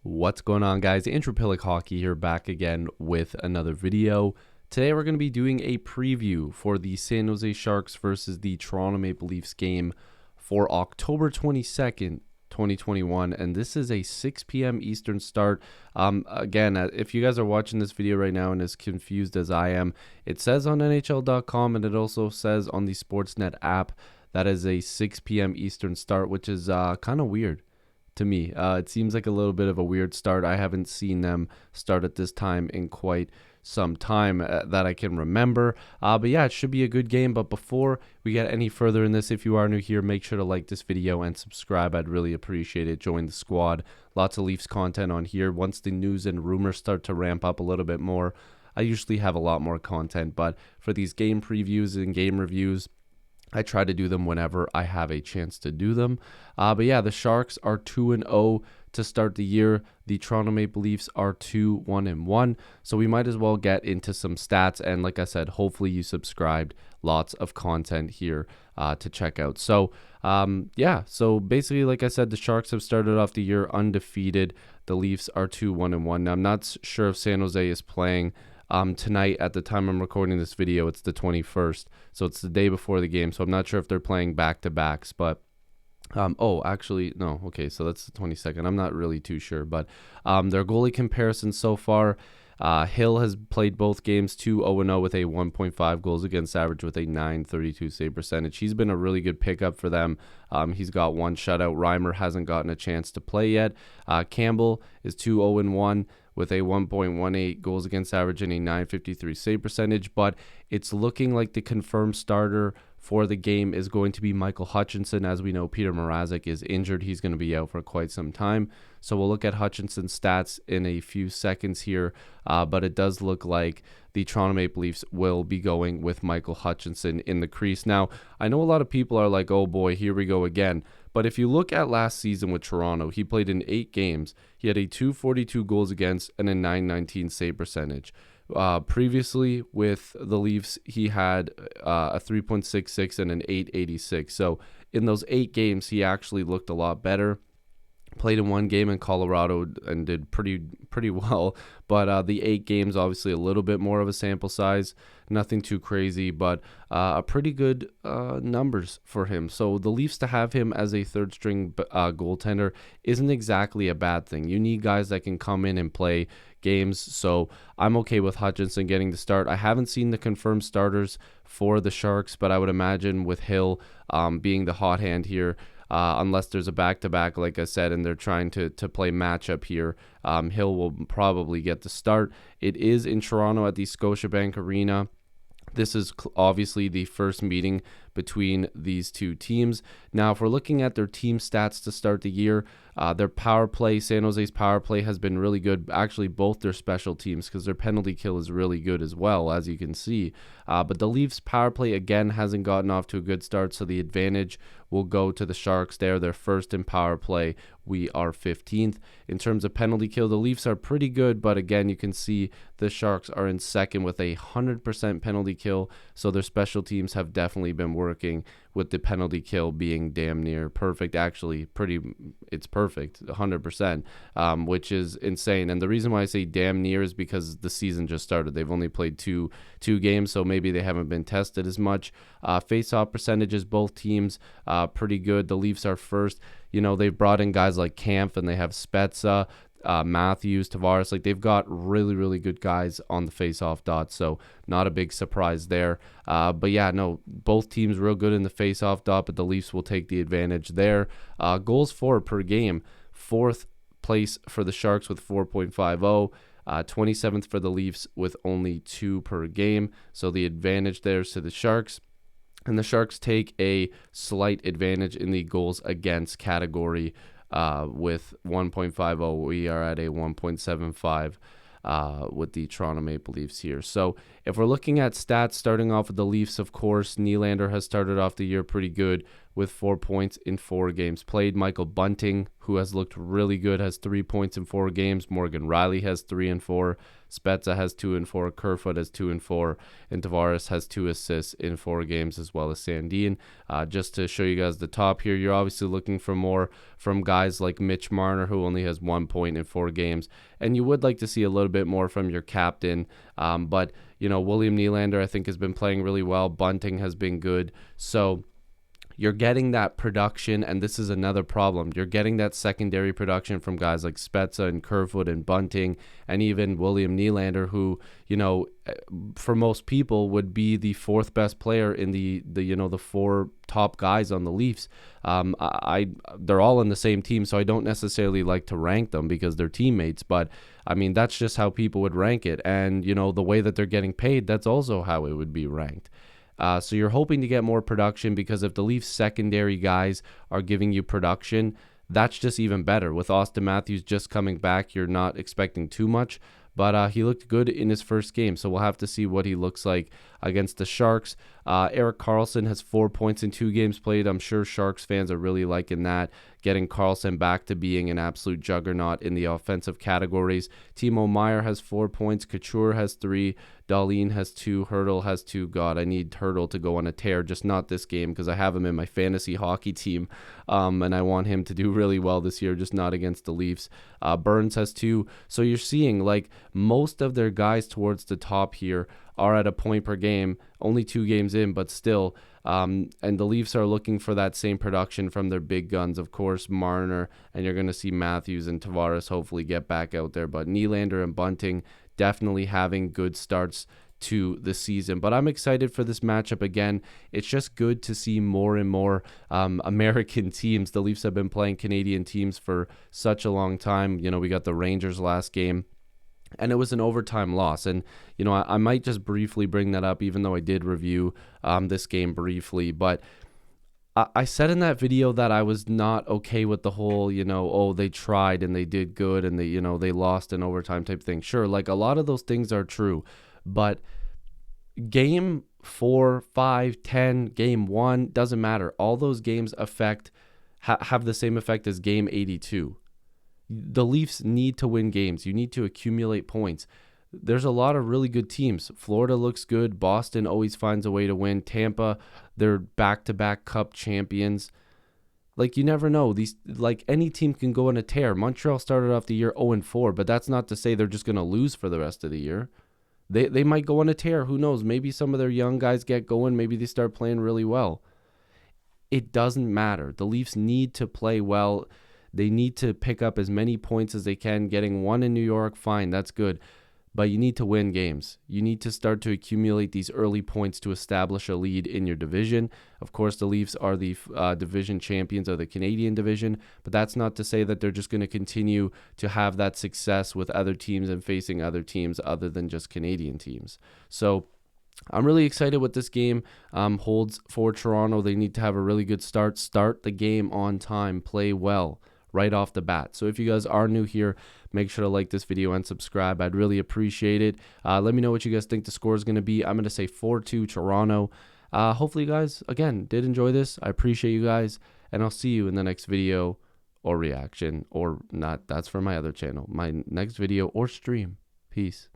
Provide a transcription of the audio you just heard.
What's going on, guys? Andrew Piluk Hockey here, back again with another video. Today we're going to be doing a preview for the San Jose Sharks versus the Toronto Maple Leafs game for October 22nd, 2021, and this is a 6 p.m. Eastern start. Again, if you guys are watching this video right now and as confused as I am, it says on NHL.com and it also says on the Sportsnet app that is a 6 p.m. Eastern start, which is kind of weird to me. It seems like a little bit of a weird start. I haven't seen them start at this time in quite some time that I can remember. But yeah, it should be a good game. But before we get any further in this, if you are new here, make sure to like this video and subscribe. I'd really appreciate it. Join the squad. Lots of Leafs content on here. Once the news and rumors start to ramp up a little bit more, I usually have a lot more content. But for these game previews and game reviews, I try to do them whenever I have a chance to do them. But yeah, the Sharks are 2-0 to start the year. The Toronto Maple Leafs are 2-1-1. So we might as well get into some stats. And like I said, hopefully you subscribed. Lots of content here to check out. So yeah, so basically, like I said, the Sharks have started off the year undefeated. The Leafs are 2-1-1. Now, I'm not sure if San Jose is playing tonight. At the time I'm recording this video, it's the 21st, so it's the day before the game, so I'm not sure if they're playing back-to-backs, but oh, actually, no, okay, so that's the 22nd. I'm not really too sure, but their goalie comparison so far, Hill has played both games 2-0-0 with a 1.5 goals against average with a .932 save percentage. He's been a really good pickup for them. He's got one shutout. Reimer hasn't gotten a chance to play yet. Campbell is 2-0-1 with a 1.18 goals against average and a .953 save percentage, but it's looking like the confirmed starter for the game is going to be Michael Hutchinson. As we know, Peter Mrazek is injured. He's going to be out for quite some time. So we'll look at Hutchinson's stats in a few seconds here, but it does look like the Toronto Maple Leafs will be going with Michael Hutchinson in the crease. Now, I know a lot of people are like, oh boy, here we go again. But if you look at last season with Toronto, he played in 8 games. He had a .242 goals against and a .919 save percentage. Previously with the Leafs, he had a 3.66 and an .886. So in those 8 games, he actually looked a lot better. Played in 1 game in Colorado and did pretty well, but the 8 games, obviously a little bit more of a sample size, nothing too crazy, but a pretty good numbers for him. So the Leafs to have him as a third string goaltender isn't exactly a bad thing. You need guys that can come in and play games, so I'm okay with Hutchinson getting the start. I haven't seen the confirmed starters for the Sharks, but I would imagine with Hill being the hot hand here, unless there's a back-to-back, like I said, and they're trying to play matchup here, Hill will probably get the start. It is in Toronto at the Scotiabank Arena. This is obviously the first meeting between these two teams. Now, if we're looking at their team stats to start the year, their power play, San Jose's power play has been really good. Actually, both their special teams, because their penalty kill is really good as well, as you can see. But the Leafs' power play, again, hasn't gotten off to a good start, so the advantage will go to the Sharks there. They're first in power play. We are 15th. In terms of penalty kill, the Leafs are pretty good, but again, you can see the Sharks are in second with a 100% penalty kill, so their special teams have definitely been working, with the penalty kill being damn near perfect. Actually, it's perfect, 100%, which is insane. And the reason why I say damn near is because the season just started. They've only played two games, so maybe they haven't been tested as much. Face-off percentages, both teams pretty good. The Leafs are first. You know, they've brought in guys like Kampf, and they have Spezza, Matthews, Tavares. Like, they've got really good guys on the face-off dot, so not a big surprise there. But yeah, no, both teams real good in the face-off dot, but the Leafs will take the advantage there. Goals for per game, 4th place for the Sharks with 4.50. 27th for the Leafs with only 2 per game, so the advantage there is to the Sharks. And the Sharks take a slight advantage in the goals against category with 1.50. We are at a 1.75 with the Toronto Maple Leafs here. So if we're looking at stats, starting off with the Leafs, of course, Nylander has started off the year pretty good with 4 points in 4 games played. Michael Bunting, who has looked really good, has 3 points in 4 games. Morgan Riley has 3 and 4. Spezza has 2 and 4. Kerfoot has 2 and 4. And Tavares has 2 assists in 4 games, as well as Sandin. Just to show you guys the top here, you're obviously looking for more from guys like Mitch Marner, who only has 1 point in 4 games. And you would like to see a little bit more from your captain. But, you know, William Nylander, I think, has been playing really well. Bunting has been good. So you're getting that production, and this is another problem. You're getting that secondary production from guys like Spezza and Kerfoot and Bunting, and even William Nylander, who, you know, for most people would be the 4th best player in the 4 top guys on the Leafs. They're all in the same team, so I don't necessarily like to rank them because they're teammates, but I mean, that's just how people would rank it. And, you know, the way that they're getting paid, that's also how it would be ranked. So you're hoping to get more production, because if the Leafs secondary guys are giving you production, that's just even better. With Austin Matthews just coming back, you're not expecting too much, but he looked good in his first game, so we'll have to see what he looks like against the Sharks. Erik Karlsson has 4 points in 2 games played. I'm sure Sharks fans are really liking that, getting Karlsson back to being an absolute juggernaut in the offensive categories. Timo Meier has 4 points. Couture has 3. Dahlin has 2. Hurdle has 2. God, I need Hurdle to go on a tear, just not this game, because I have him in my fantasy hockey team, and I want him to do really well this year, just not against the Leafs. Burns has 2. So you're seeing, like, most of their guys towards the top here are at a point per game, only 2 games in, but still. And the Leafs are looking for that same production from their big guns, of course, Marner, and you're going to see Matthews and Tavares hopefully get back out there. But Nylander and Bunting definitely having good starts to the season. But I'm excited for this matchup again. It's just good to see more and more American teams. The Leafs have been playing Canadian teams for such a long time. You know, we got the Rangers last game, and it was an overtime loss. And, you know, I might just briefly bring that up, even though I did review this game briefly. But I said in that video that I was not okay with the whole, you know, oh, they tried and they did good and they, you know, they lost in overtime type thing. Sure, like, a lot of those things are true. But game 4, 5, 10, game 1, doesn't matter. All those games have the same effect as game 82. The Leafs need to win games. You need to accumulate points. There's a lot of really good teams. Florida looks good. Boston always finds a way to win. Tampa, they're back-to-back cup champions. Like, you never know. Like, any team can go on a tear. Montreal started off the year 0-4, but that's not to say they're just going to lose for the rest of the year. They might go on a tear. Who knows? Maybe some of their young guys get going. Maybe they start playing really well. It doesn't matter. The Leafs need to play well. They need to pick up as many points as they can. Getting 1 in New York, fine, that's good. But you need to win games. You need to start to accumulate these early points to establish a lead in your division. Of course, the Leafs are the division champions of the Canadian division, but that's not to say that they're just going to continue to have that success with other teams and facing other teams other than just Canadian teams. So I'm really excited what this game holds for Toronto. They need to have a really good start. Start the game on time. Play well right off the bat. So if you guys are new here, make sure to like this video and subscribe. I'd really appreciate it. Let me know what you guys think the score is going to be. I'm going to say 4-2 Toronto. Hopefully you guys, again, did enjoy this. I appreciate you guys, and I'll see you in the next video or reaction, or not. That's for my other channel, my next video or stream. Peace.